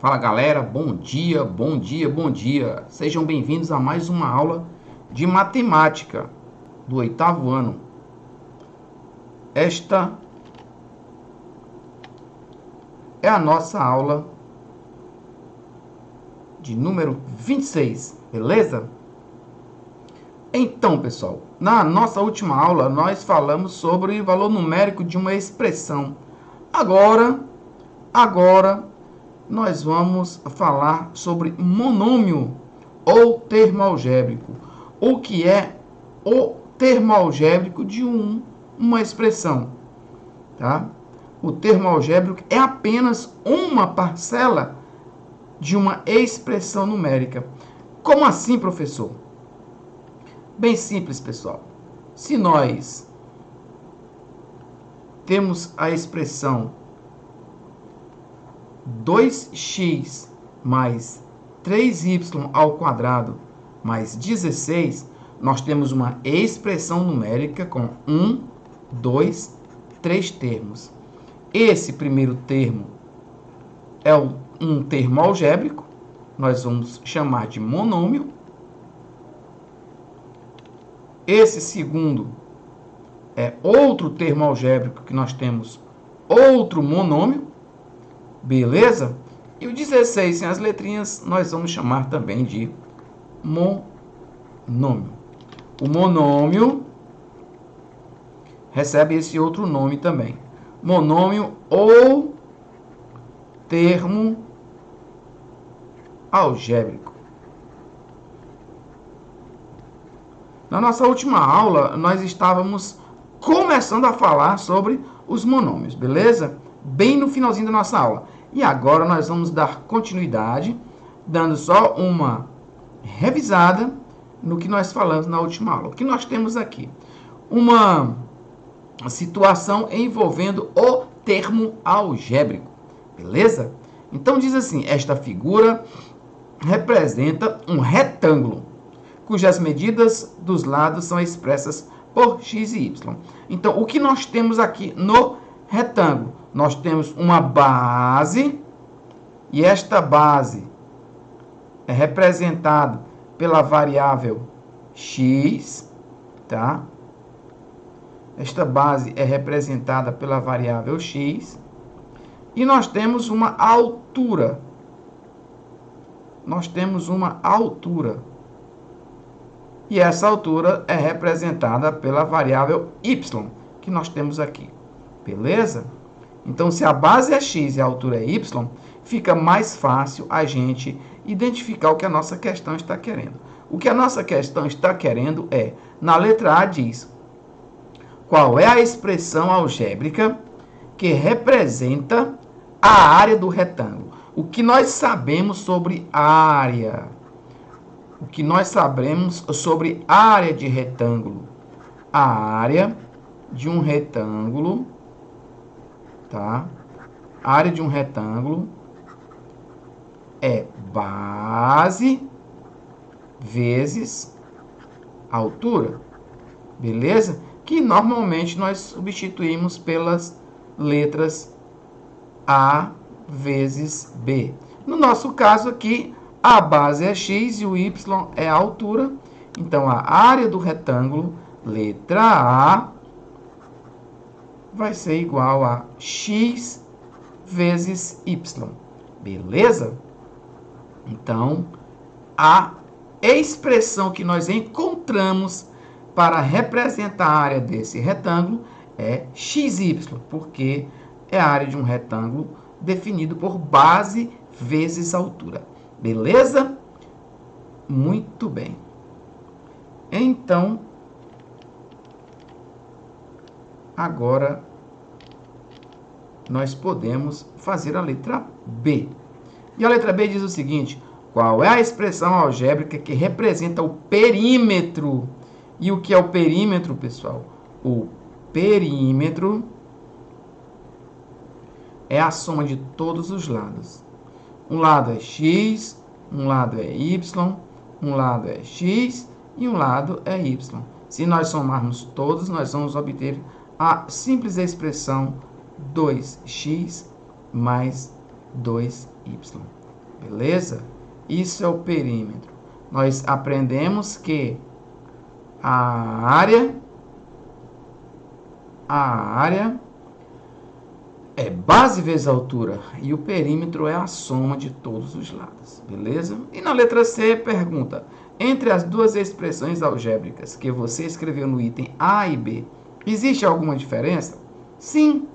Fala galera, bom dia, bom dia, bom dia. Sejam bem-vindos a mais uma aula de matemática do 8º ano. Esta é a nossa aula de número 26, beleza? Então, pessoal, na nossa última aula nós falamos sobre o valor numérico de uma expressão. Agora nós vamos falar sobre monômio ou termo algébrico. O que é o termo algébrico de uma expressão, tá? O termo algébrico é apenas uma parcela de uma expressão numérica. Como assim, professor? Bem simples, pessoal. Se nós temos a expressão 2x mais 3y ao quadrado mais 16, nós temos uma expressão numérica com 1, 2, 3 termos. Esse primeiro termo é um termo algébrico, nós vamos chamar de monômio. Esse segundo é outro termo algébrico que nós temos outro monômio. Beleza? E o 16, sem as letrinhas, nós vamos chamar também de monômio. O monômio recebe esse outro nome também. Monômio ou termo algébrico. Na nossa última aula, nós estávamos começando a falar sobre os monômios, beleza? Bem no finalzinho da nossa aula. E agora nós vamos dar continuidade, dando só uma revisada no que nós falamos na última aula. O que nós temos aqui? Uma situação envolvendo o termo algébrico, beleza? Então diz assim, esta figura representa um retângulo, cujas medidas dos lados são expressas por x e y. Então, o que nós temos aqui no retângulo? Nós temos uma base, e esta base é representada pela variável x, tá? Esta base é representada pela variável x, e nós temos uma altura. E essa altura é representada pela variável y, que nós temos aqui. Beleza? Então, se a base é x e a altura é y, fica mais fácil a gente identificar o que a nossa questão está querendo. O que a nossa questão está querendo é, na letra A diz, qual é a expressão algébrica que representa a área do retângulo? O que nós sabemos sobre área? O que nós sabemos sobre área de retângulo? A área de um retângulo, tá? A área de um retângulo é base vezes altura, beleza? Que normalmente nós substituímos pelas letras A vezes B. No nosso caso aqui, a base é x e o y é a altura. Então, a área do retângulo, letra A, vai ser igual a x vezes y. Beleza? Então, a expressão que nós encontramos para representar a área desse retângulo é xy, porque é a área de um retângulo definido por base vezes altura. Beleza? Muito bem. Então, agora nós podemos fazer a letra B. E a letra B diz o seguinte, qual é a expressão algébrica que representa o perímetro? E o que é o perímetro, pessoal? O perímetro é a soma de todos os lados. Um lado é x, um lado é y, um lado é x e um lado é y. Se nós somarmos todos, nós vamos obter a simples expressão 2x mais 2y. Beleza? Isso é o perímetro. Nós aprendemos que a área é base vezes altura e o perímetro é a soma de todos os lados, beleza? E na letra C pergunta: entre as duas expressões algébricas que você escreveu no item A e B, existe alguma diferença? Sim.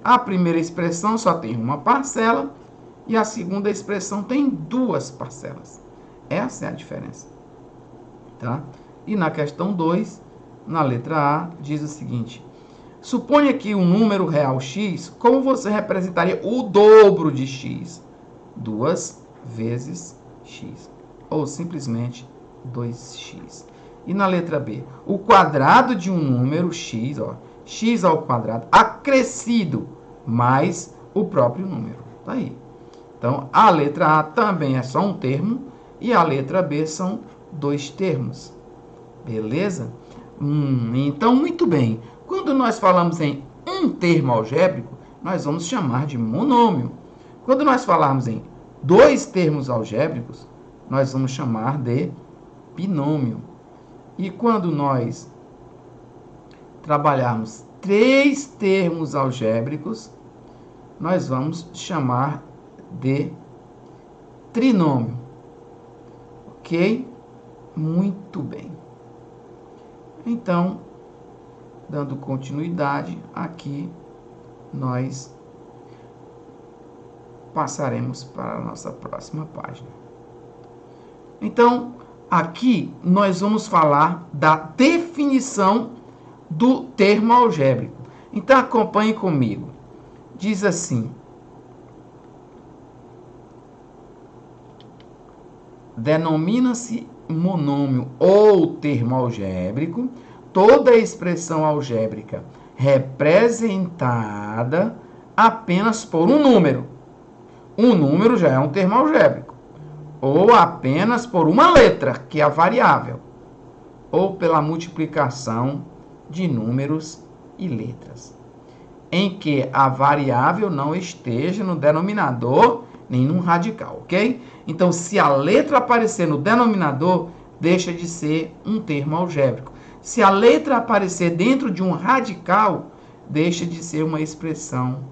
A primeira expressão só tem uma parcela e a segunda expressão tem duas parcelas. Essa é a diferença, tá? E na questão 2, na letra A, diz o seguinte: suponha que um número real x, como você representaria o dobro de x? 2 vezes x, ou simplesmente 2x. E na letra B, o quadrado de um número x, ó, x ao quadrado, acrescido mais o próprio número. Tá aí. Então, a letra A também é só um termo e a letra B são dois termos. Beleza? Então, muito bem. Quando nós falamos em um termo algébrico, nós vamos chamar de monômio. Quando nós falarmos em dois termos algébricos, nós vamos chamar de binômio. E quando nós trabalharmos três termos algébricos, nós vamos chamar de trinômio. Ok? Muito bem. Então, dando continuidade, aqui nós passaremos para a nossa próxima página. Então, aqui nós vamos falar da definição do termo algébrico. Então, acompanhe comigo. Diz assim: denomina-se monômio ou termo algébrico toda expressão algébrica representada apenas por um número. Um número já é um termo algébrico. Ou apenas por uma letra, que é a variável. Ou pela multiplicação de números e letras. Em que a variável não esteja no denominador nem no radical, ok? Então, se a letra aparecer no denominador, deixa de ser um termo algébrico. Se a letra aparecer dentro de um radical, deixa de ser uma expressão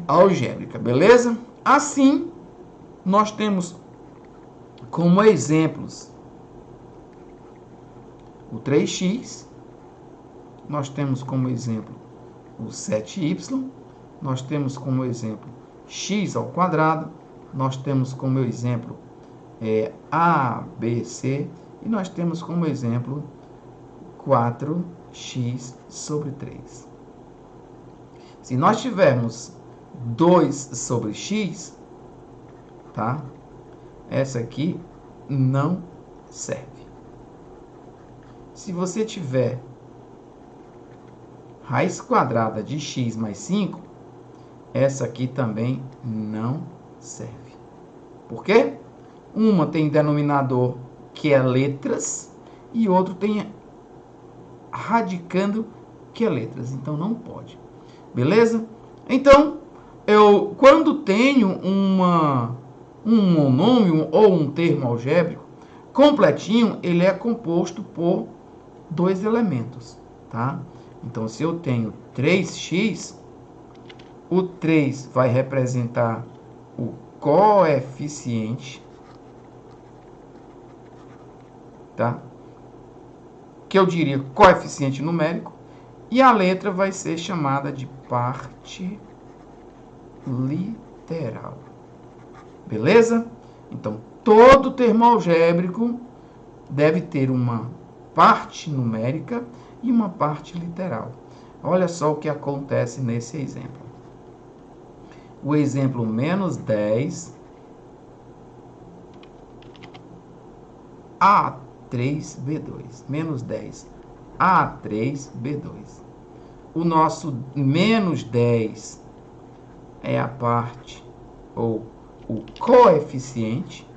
algébrica, beleza? Assim, nós temos como exemplos o 3x, nós temos como exemplo o 7y, nós temos como exemplo x ao quadrado, nós temos como exemplo ABC e nós temos como exemplo 4x sobre 3. Se nós tivermos 2 sobre x, tá? Essa aqui não serve. Se você tiver raiz quadrada de x mais 5, essa aqui também não serve. Por quê? Uma tem denominador que é letras e outro tem radicando que é letras. Então, não pode. Beleza? Então, quando tenho um monômio ou um termo algébrico completinho, ele é composto por dois elementos, tá? Então, se eu tenho 3x, o 3 vai representar o coeficiente, tá? Que eu diria coeficiente numérico, e a letra vai ser chamada de parte literal. Beleza? Então, todo termo algébrico deve ter uma parte numérica e uma parte literal. Olha só o que acontece nesse exemplo. O exemplo menos 10 A3B2. Menos 10 A3B2. O nosso menos 10 é a parte, ou o coeficiente.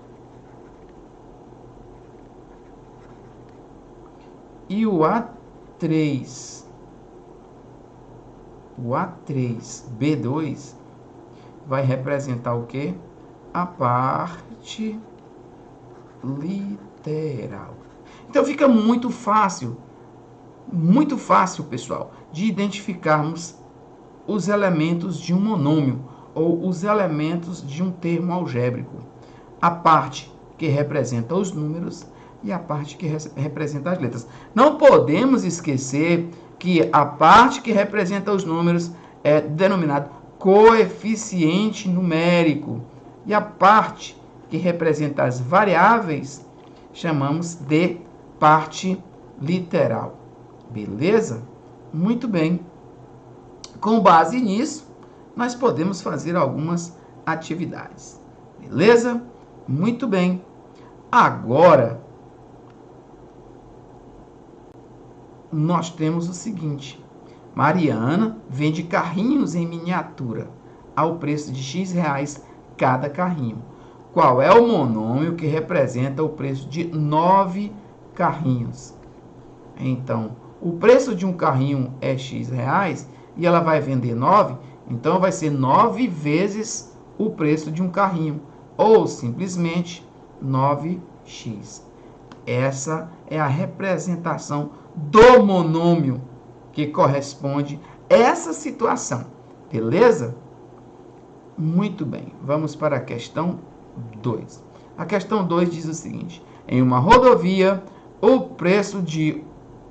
E o A3B2 vai representar o quê? a parte literal. Então fica muito fácil, pessoal, de identificarmos os elementos de um monômio ou os elementos de um termo algébrico. A parte que representa os números e a parte que representa as letras. Não podemos esquecer que a parte que representa os números é denominado coeficiente numérico e a parte que representa as variáveis chamamos de parte literal. Beleza? Muito bem. Com base nisso, nós podemos fazer algumas atividades. Beleza? Muito bem. Agora, nós temos o seguinte. Mariana vende carrinhos em miniatura ao preço de X reais cada carrinho. Qual é o monômio que representa o preço de 9 carrinhos? Então, o preço de um carrinho é X reais e ela vai vender 9, então vai ser 9 vezes o preço de um carrinho, ou simplesmente 9x. Essa é a representação do monômio que corresponde a essa situação. Beleza? Muito bem. Vamos para a questão 2. A questão 2 diz o seguinte: em uma rodovia, o preço de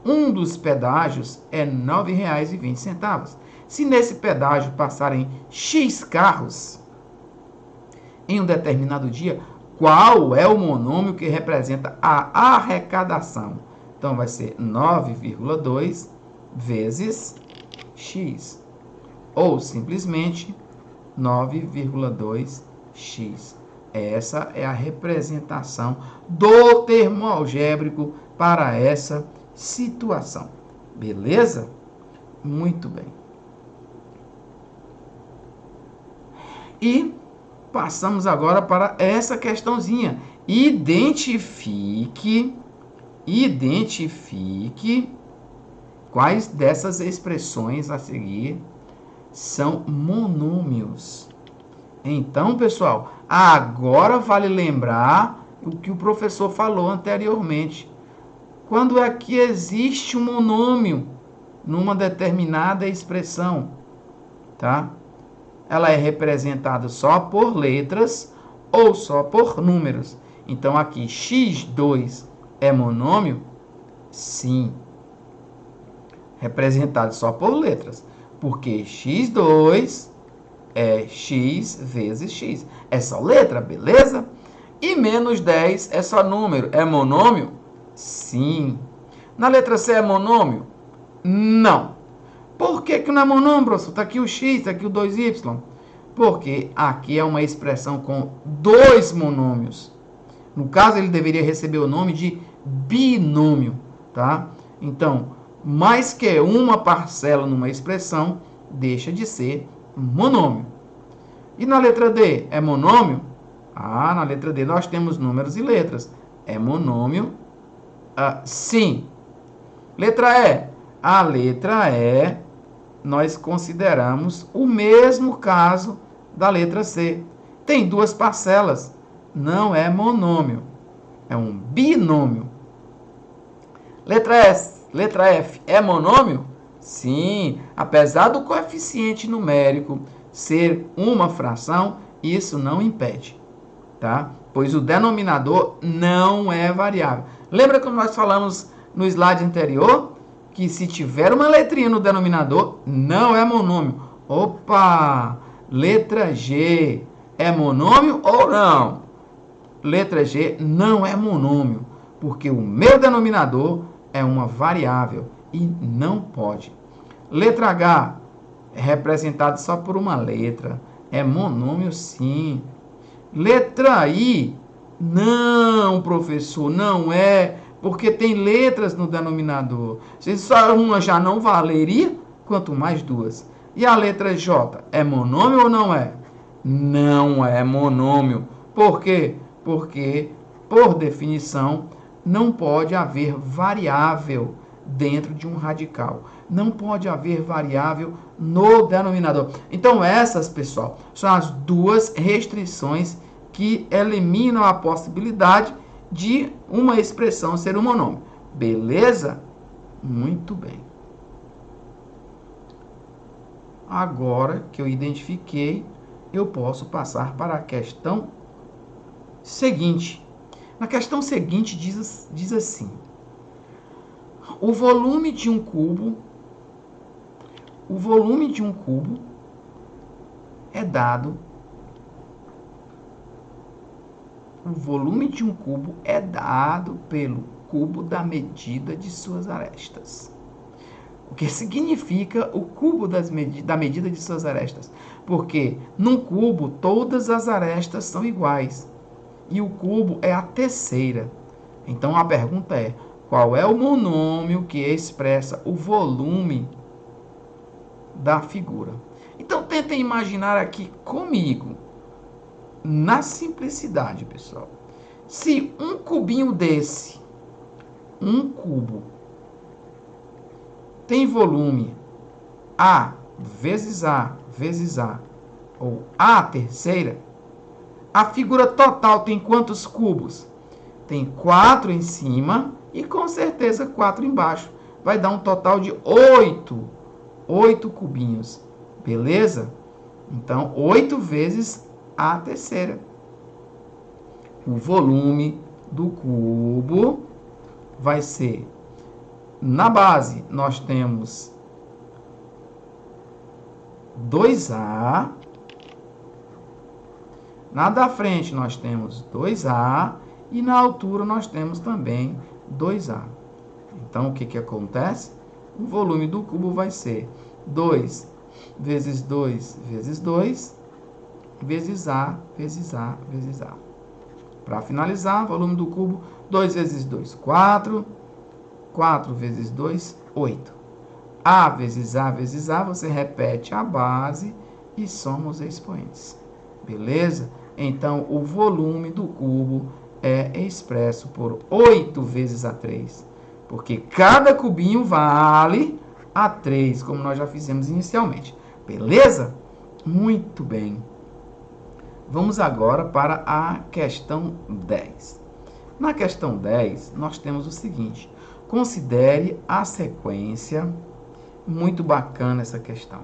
um dos pedágios é R$ 9,20. Se nesse pedágio passarem X carros em um determinado dia, qual é o monômio que representa a arrecadação? Então, vai ser 9,2 vezes X. Ou, simplesmente, 9,2x. Essa é a representação do termo algébrico para essa situação. Beleza? Muito bem. E passamos agora para essa questãozinha. Identifique quais dessas expressões a seguir são monômios. Então, pessoal, agora vale lembrar o que o professor falou anteriormente. Quando é que existe um monômio numa determinada expressão, tá? Ela é representada só por letras ou só por números. Então, aqui, x2 é monômio? Sim. Representado só por letras. Porque x2 é x vezes x. É só letra, beleza? E menos 10 é só número. É monômio? Sim. Na letra C é monômio? Não. Por que não é monômio, professor? Está aqui o x, está aqui o 2y. Porque aqui é uma expressão com dois monômios. No caso, ele deveria receber o nome de binômio, tá? Então, mais que uma parcela numa expressão, deixa de ser monômio. E na letra D, é monômio? Ah, na letra D nós temos números e letras. É monômio? Sim. Letra E. A letra E, nós consideramos o mesmo caso da letra C. Tem duas parcelas. Não é monômio. É um binômio. Letra F. É monômio? Sim. Apesar do coeficiente numérico ser uma fração, isso não impede, tá? Pois o denominador não é variável. Lembra como nós falamos no slide anterior? Que se tiver uma letrinha no denominador, não é monômio. Opa! Letra G é monômio ou não? Letra G não é monômio, porque o meu denominador é uma variável e não pode. Letra H é representado só por uma letra. É monômio, sim. Letra I, não, professor, não é, porque tem letras no denominador. Se só uma já não valeria, quanto mais duas. E a letra J, é monômio ou não é? Não é monômio. Por quê? Porque, por definição, não pode haver variável dentro de um radical. Não pode haver variável no denominador. Então, essas, pessoal, são as duas restrições que eliminam a possibilidade de uma expressão ser um monômio. Beleza? Muito bem. Agora que eu identifiquei, eu posso passar para a questão seguinte. Na questão seguinte diz assim: o volume de um cubo é dado pelo cubo da medida de suas arestas. O que significa o cubo da medida de suas arestas? Porque num cubo todas as arestas são iguais e o cubo é a terceira. Então a pergunta é: qual é o monômio que expressa o volume da figura? Então tentem imaginar aqui comigo, na simplicidade, pessoal. Se um cubinho desse, um cubo, tem volume A vezes A vezes A, ou A terceira, a figura total tem quantos cubos? Tem 4 em cima e com certeza 4 embaixo. Vai dar um total de 8 cubinhos. Beleza? Então, 8 vezes A terceira. O volume do cubo vai ser, na base, nós temos 2A. Na da frente, nós temos 2A. E na altura, nós temos também 2A. Então, o que acontece? O volume do cubo vai ser 2 vezes 2 vezes 2 vezes A vezes A vezes A. Para finalizar, o volume do cubo, 2 vezes 2, 4. 4 vezes 2, 8. A vezes A vezes A, você repete a base e soma os expoentes. Beleza? Então, o volume do cubo é expresso por 8 vezes A3. Porque cada cubinho vale A3, como nós já fizemos inicialmente. Beleza? Muito bem. Vamos agora para a questão 10. Na questão 10, nós temos o seguinte: considere a sequência, muito bacana essa questão.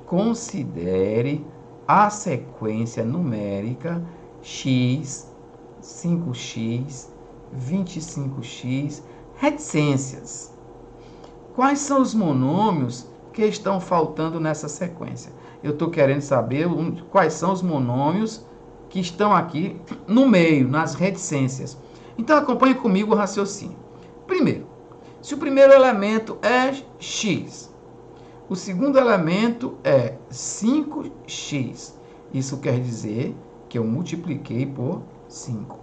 Considere a sequência numérica x, 5x, 25x, reticências. Quais são os monômios que estão faltando nessa sequência? Eu estou querendo saber quais são os monômios que estão aqui no meio, nas reticências. Então, acompanhe comigo o raciocínio. Primeiro, se o primeiro elemento é x, o segundo elemento é 5x, isso quer dizer que eu multipliquei por 5.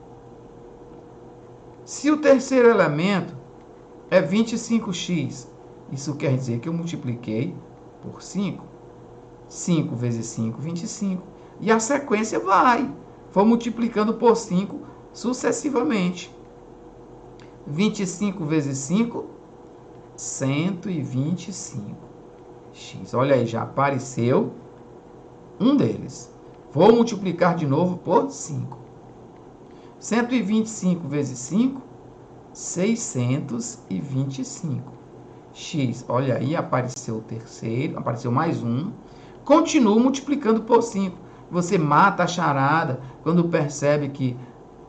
Se o terceiro elemento é 25x, isso quer dizer que eu multipliquei por 5. 5 vezes 5, 25. E a sequência vou multiplicando por 5 sucessivamente. 25 vezes 5, 125x. Olha aí, já apareceu um deles. Vou multiplicar de novo por 5. 125 vezes 5, 625x. Olha aí, apareceu o terceiro, apareceu mais um. Continuo multiplicando por 5. Você mata a charada quando percebe que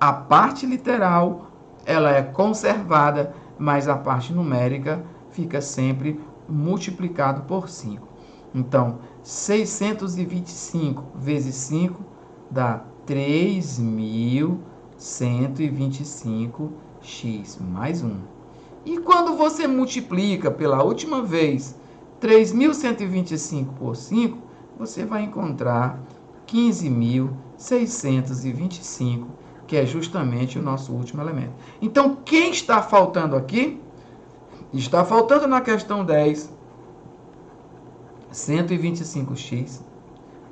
a parte literal ela é conservada, mas a parte numérica fica sempre multiplicado por 5. Então, 625 vezes 5 dá 3.125x mais 1. E quando você multiplica pela última vez 3.125 por 5, você vai encontrar 15.625, que é justamente o nosso último elemento. Então, quem está faltando aqui? Está faltando na questão 10, 125x,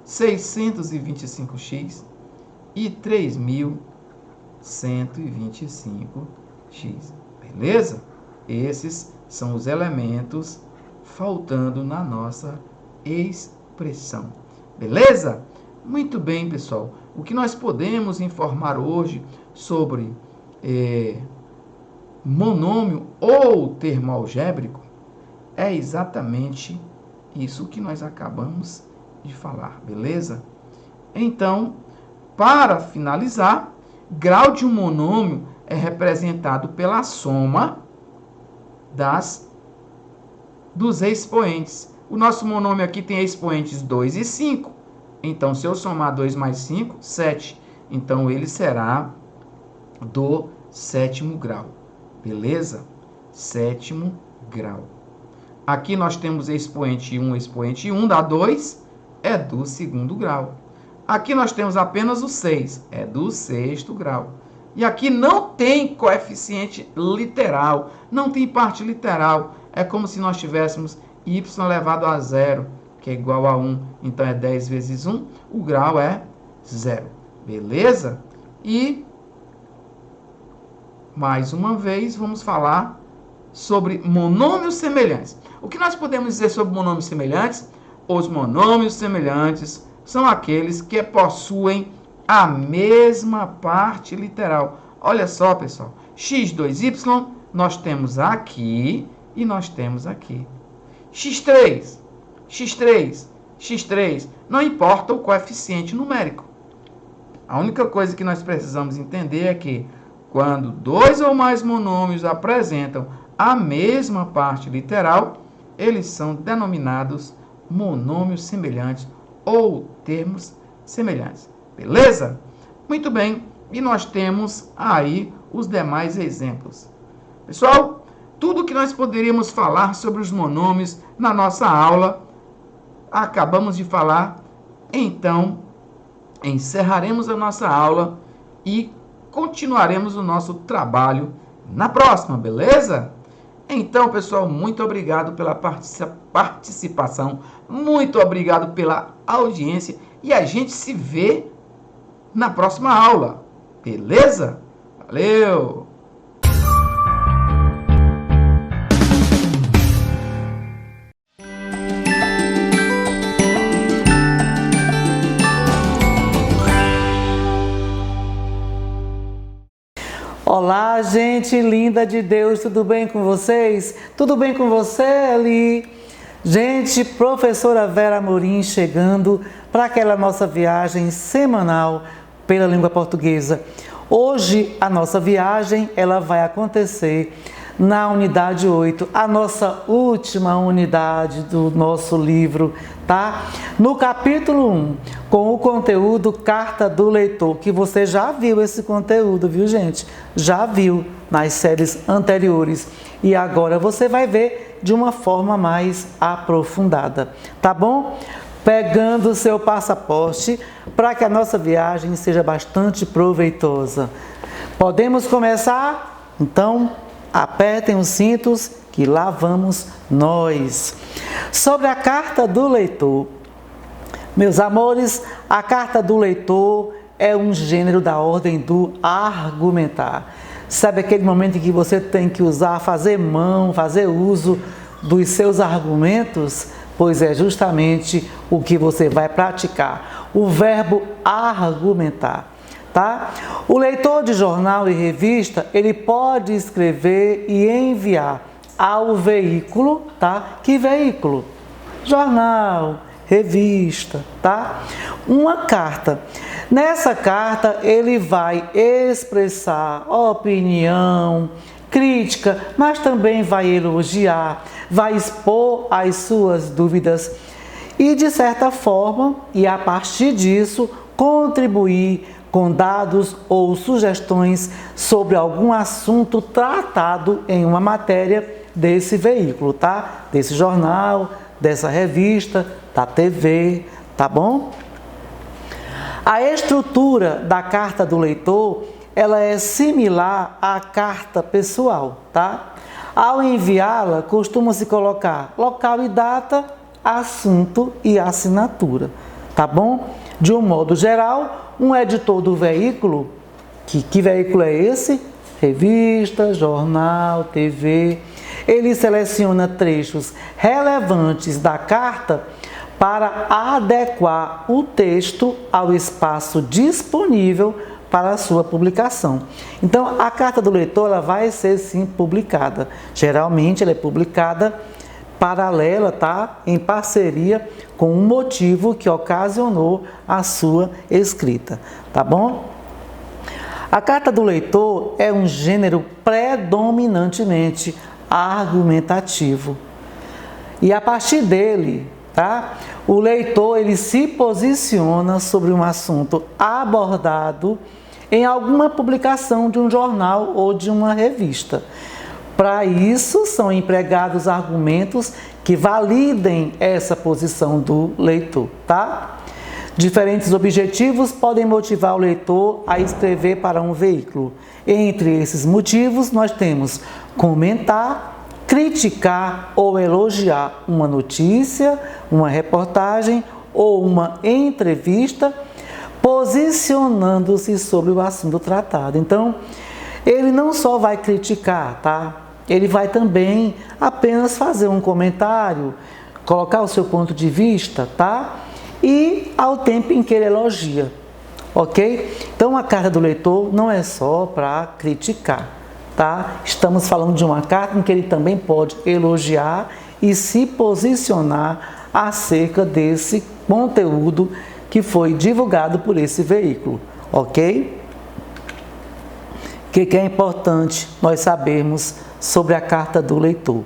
625x e 3.125x. Beleza? Esses são os elementos faltando na nossa expressão. Beleza? Muito bem, pessoal. O que nós podemos informar hoje sobre monômio ou termo algébrico é exatamente isso que nós acabamos de falar, beleza? Então, para finalizar, grau de um monômio é representado pela soma dos expoentes. O nosso monômio aqui tem expoentes 2 e 5. Então, se eu somar 2 mais 5, 7. Então, ele será do sétimo grau. Beleza? Sétimo grau. Aqui nós temos expoente 1, dá 2, é do segundo grau. Aqui nós temos apenas o 6, é do sexto grau. E aqui não tem coeficiente literal, não tem parte literal. É como se nós tivéssemos y elevado a 0, que é igual a 1. Então, é 10 vezes 1, o grau é 0. Beleza? E, mais uma vez, vamos falar sobre monômios semelhantes. O que nós podemos dizer sobre monômios semelhantes? Os monômios semelhantes são aqueles que possuem a mesma parte literal. Olha só, pessoal. x2y, nós temos aqui e nós temos aqui. x3, x3, x3, não importa o coeficiente numérico. A única coisa que nós precisamos entender é que quando dois ou mais monômios apresentam a mesma parte literal, eles são denominados monômios semelhantes ou termos semelhantes. Beleza? Muito bem. E nós temos aí os demais exemplos. Pessoal, tudo que nós poderíamos falar sobre os monômios na nossa aula, acabamos de falar. Então, encerraremos a nossa aula e continuaremos o nosso trabalho na próxima, beleza? Então, pessoal, muito obrigado pela participação, muito obrigado pela audiência e a gente se vê na próxima aula, beleza? Valeu! Olá, gente linda de Deus, tudo bem com vocês? Tudo bem com você, Eli? Gente, professora Vera Amorim chegando para aquela nossa viagem semanal pela língua portuguesa. Hoje, a nossa viagem, ela vai acontecer na unidade 8, a nossa última unidade do nosso livro, tá? No capítulo 1, com o conteúdo Carta do Leitor, que você já viu esse conteúdo, viu, gente? Já viu nas séries anteriores e agora você vai ver de uma forma mais aprofundada, tá bom? Pegando o seu passaporte para que a nossa viagem seja bastante proveitosa. Podemos começar? Então, apertem os cintos que lá vamos nós. Sobre a carta do leitor. Meus amores, a carta do leitor é um gênero da ordem do argumentar. Sabe aquele momento em que você tem que fazer uso dos seus argumentos? Pois é justamente o que você vai praticar. O verbo argumentar. Tá? O leitor de jornal e revista, ele pode escrever e enviar ao veículo, tá? Que veículo? Jornal, revista, tá? Uma carta. Nessa carta, ele vai expressar opinião, crítica, mas também vai elogiar, vai expor as suas dúvidas e, de certa forma, e a partir disso, contribuir com dados ou sugestões sobre algum assunto tratado em uma matéria desse veículo, tá? Desse jornal, dessa revista, da TV, tá bom? A estrutura da carta do leitor, ela é similar à carta pessoal, tá? Ao enviá-la, costuma-se colocar local e data, assunto e assinatura, tá bom? De um modo geral, um editor do veículo, que veículo é esse? Revista, jornal, TV. Ele seleciona trechos relevantes da carta para adequar o texto ao espaço disponível para a sua publicação. Então, a carta do leitor ela vai ser sim publicada. Geralmente ela é publicada paralela, tá? Em parceria com um motivo que ocasionou a sua escrita, tá bom? A carta do leitor é um gênero predominantemente argumentativo. E a partir dele, tá? O leitor ele se posiciona sobre um assunto abordado em alguma publicação de um jornal ou de uma revista. Para isso, são empregados argumentos que validem essa posição do leitor, tá? Diferentes objetivos podem motivar o leitor a escrever para um veículo. Entre esses motivos, nós temos comentar, criticar ou elogiar uma notícia, uma reportagem ou uma entrevista, posicionando-se sobre o assunto tratado. Então, ele não só vai criticar, tá? Ele vai também apenas fazer um comentário, colocar o seu ponto de vista, tá? E ao tempo em que ele elogia, ok? Então, a carta do leitor não é só para criticar, tá? Estamos falando de uma carta em que ele também pode elogiar e se posicionar acerca desse conteúdo que foi divulgado por esse veículo, ok? O que é importante nós sabermos sobre a carta do leitor?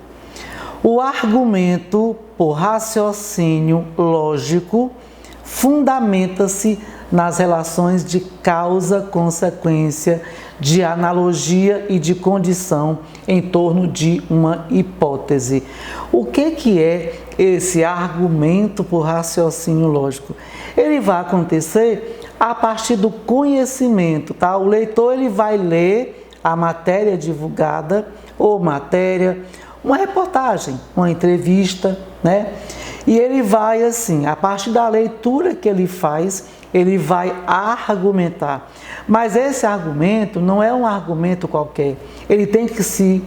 O argumento por raciocínio lógico fundamenta-se nas relações de causa-consequência, de analogia e de condição em torno de uma hipótese. O que é esse argumento por raciocínio lógico? Ele vai acontecer a partir do conhecimento, tá? O leitor ele vai ler a matéria divulgada ou matéria, uma reportagem, uma entrevista, né? E ele vai assim, a partir da leitura que ele faz, ele vai argumentar. Mas esse argumento não é um argumento qualquer. Ele tem que se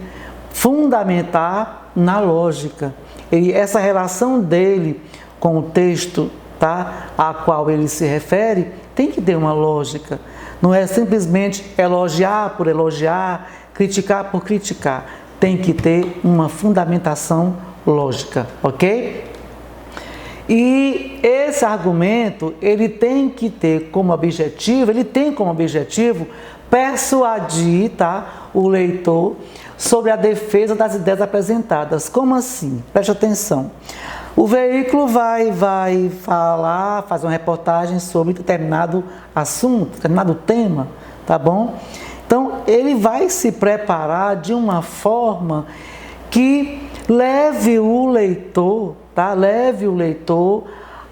fundamentar na lógica. Essa relação dele com o texto, tá, a qual ele se refere, tem que ter uma lógica. Não é simplesmente elogiar por elogiar, criticar por criticar. Tem que ter uma fundamentação lógica, ok? E esse argumento, ele tem que ter como objetivo, persuadir, tá, o leitor sobre a defesa das ideias apresentadas. Como assim? Preste atenção. O veículo vai falar, fazer uma reportagem sobre determinado assunto, determinado tema, tá bom? Então, ele vai se preparar de uma forma que leve o leitor, tá? Leve o leitor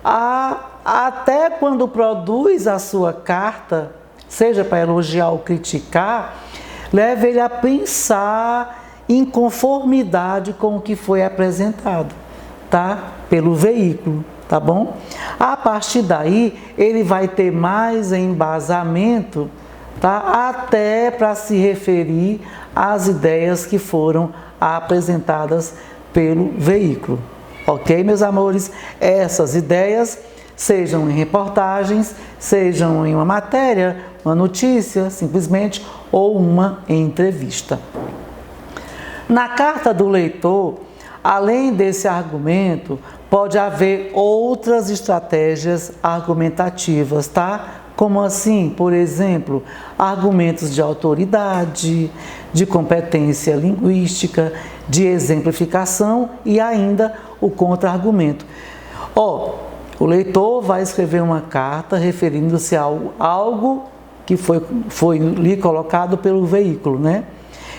até quando produz a sua carta, seja para elogiar ou criticar, leve ele a pensar em conformidade com o que foi apresentado, tá? Pelo veículo, tá bom? A partir daí, ele vai ter mais embasamento, tá? Até para se referir às ideias que foram apresentadas pelo veículo. Ok, meus amores? Essas ideias, sejam em reportagens, sejam em uma matéria, uma notícia, simplesmente, ou uma entrevista. Na carta do leitor, além desse argumento, pode haver outras estratégias argumentativas, tá? Como assim? Por exemplo, argumentos de autoridade, de competência linguística, de exemplificação e ainda o contra-argumento. O leitor vai escrever uma carta referindo-se a algo que foi lhe colocado pelo veículo, né?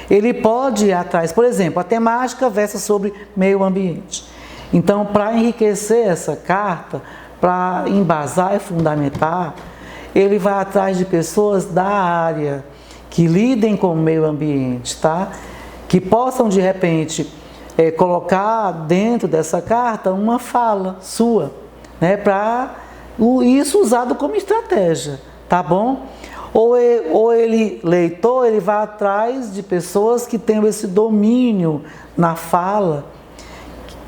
Ele pode ir atrás, por exemplo, a temática versa sobre meio ambiente. Então, para enriquecer essa carta, para embasar e fundamentar, ele vai atrás de pessoas da área que lidem com o meio ambiente, tá? Que possam, de repente, colocar dentro dessa carta uma fala sua, né? Para isso usado como estratégia, tá bom? Ou ele, leitor, ele vai atrás de pessoas que tenham esse domínio na fala,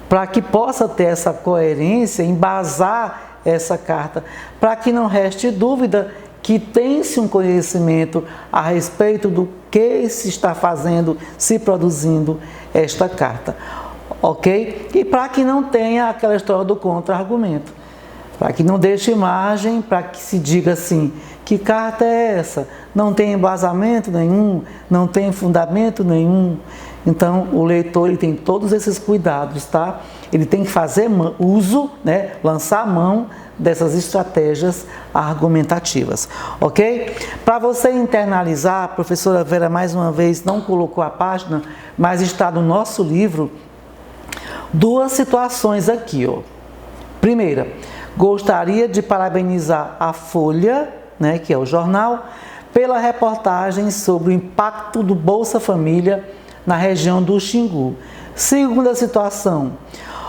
para que possa ter essa coerência, embasar essa carta, para que não reste dúvida que tem-se um conhecimento a respeito do que se está fazendo, se produzindo esta carta, ok? E para que não tenha aquela história do contra-argumento, para que não deixe margem para que se diga assim, que carta é essa? Não tem embasamento nenhum, não tem fundamento nenhum. Então, o leitor ele tem todos esses cuidados, tá? Ele tem que fazer uso, né? Lançar mão dessas estratégias argumentativas, ok? Para você internalizar, a professora Vera mais uma vez não colocou a página, mas está no nosso livro, duas situações aqui, ó. Primeira, gostaria de parabenizar a Folha, né, que é o jornal, pela reportagem sobre o impacto do Bolsa Família na região do Xingu. Segunda situação,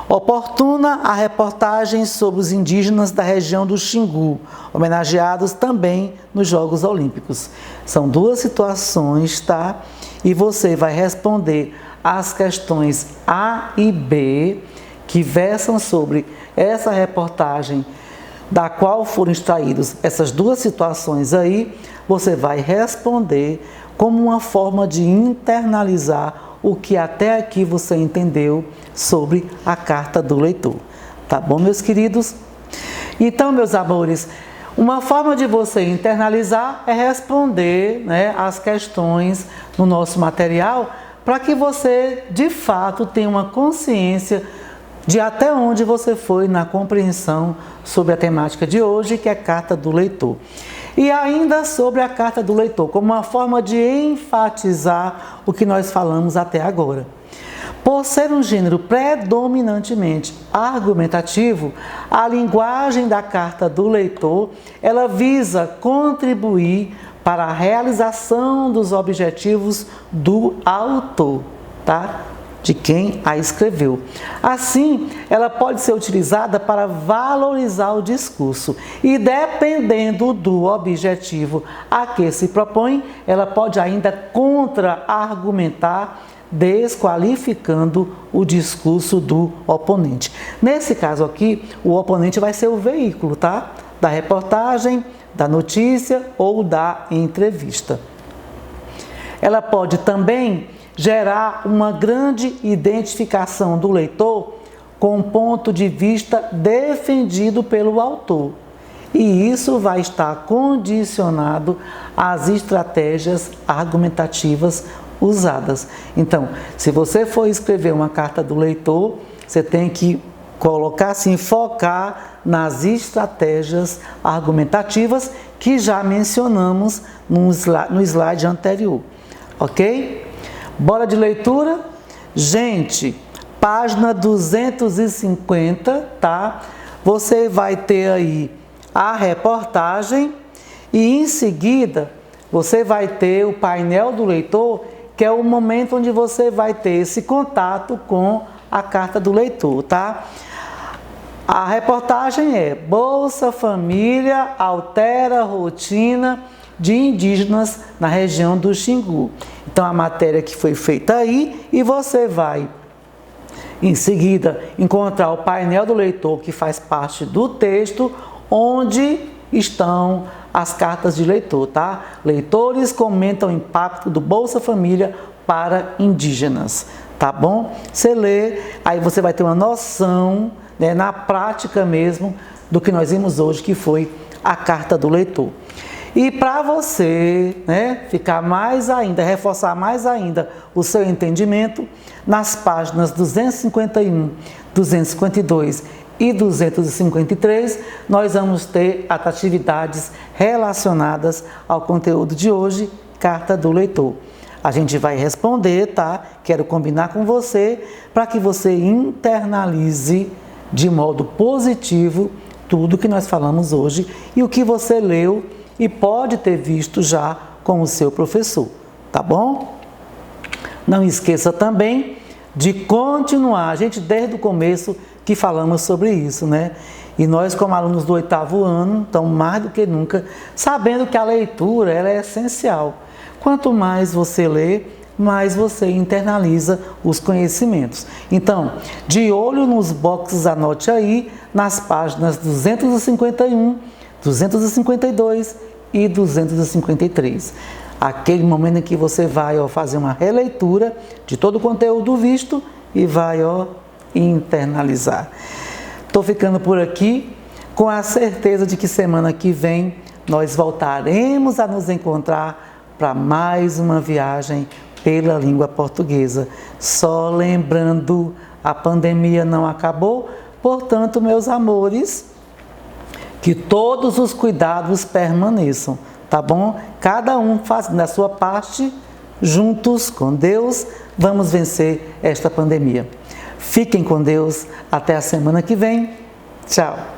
oportuna a reportagem sobre os indígenas da região do Xingu, homenageados também nos Jogos Olímpicos. São duas situações, tá? E você vai responder as questões A e B, que versam sobre essa reportagem, da qual foram extraídas essas duas situações aí, você vai responder como uma forma de internalizar o que até aqui você entendeu sobre a carta do leitor. Tá bom, meus queridos? Então, meus amores, uma forma de você internalizar é responder, né, as questões no nosso material, para que você, de fato, tenha uma consciência de até onde você foi na compreensão sobre a temática de hoje, que é a carta do leitor. E ainda sobre a carta do leitor, como uma forma de enfatizar o que nós falamos até agora. Por ser um gênero predominantemente argumentativo, a linguagem da carta do leitor, ela visa contribuir para a realização dos objetivos do autor, tá? De quem a escreveu. Assim, ela pode ser utilizada para valorizar o discurso e, dependendo do objetivo a que se propõe, ela pode ainda contra-argumentar, desqualificando o discurso do oponente. Nesse caso aqui, o oponente vai ser o veículo, tá? Da reportagem, da notícia ou da entrevista. Ela pode também gerar uma grande identificação do leitor com o ponto de vista defendido pelo autor. E isso vai estar condicionado às estratégias argumentativas usadas. Então, se você for escrever uma carta do leitor, você tem que colocar assim, focar nas estratégias argumentativas que já mencionamos no slide anterior. Ok? Bora de leitura? Gente, página 250, tá? Você vai ter aí a reportagem e em seguida você vai ter o painel do leitor, que é o momento onde você vai ter esse contato com a carta do leitor, tá? A reportagem é Bolsa Família altera a rotina de indígenas na região do Xingu. Então, a matéria que foi feita aí, e você vai, em seguida, encontrar o painel do leitor, que faz parte do texto, onde estão as cartas de leitor, tá? Leitores comentam o impacto do Bolsa Família para indígenas, tá bom? Você lê, aí você vai ter uma noção, né, na prática mesmo, do que nós vimos hoje, que foi a carta do leitor. E para você, né, ficar mais ainda, reforçar mais ainda o seu entendimento, nas páginas 251, 252 e 253, nós vamos ter atividades relacionadas ao conteúdo de hoje, carta do leitor. A gente vai responder, tá? Quero combinar com você para que você internalize de modo positivo tudo que nós falamos hoje e o que você leu e pode ter visto já com o seu professor, tá bom? Não esqueça também de continuar, a gente desde o começo que falamos sobre isso, né? E nós como alunos do 8º ano, estamos mais do que nunca sabendo que a leitura ela é essencial. Quanto mais você lê, mais você internaliza os conhecimentos. Então, de olho nos boxes, anote aí nas páginas 251, 252 e 253. Aquele momento em que você vai fazer uma releitura de todo o conteúdo visto e vai internalizar. Estou ficando por aqui com a certeza de que semana que vem nós voltaremos a nos encontrar para mais uma viagem pela língua portuguesa. Só lembrando, a pandemia não acabou, portanto, meus amores, que todos os cuidados permaneçam, tá bom? Cada um fazendo a sua parte, juntos com Deus, vamos vencer esta pandemia. Fiquem com Deus, até a semana que vem. Tchau!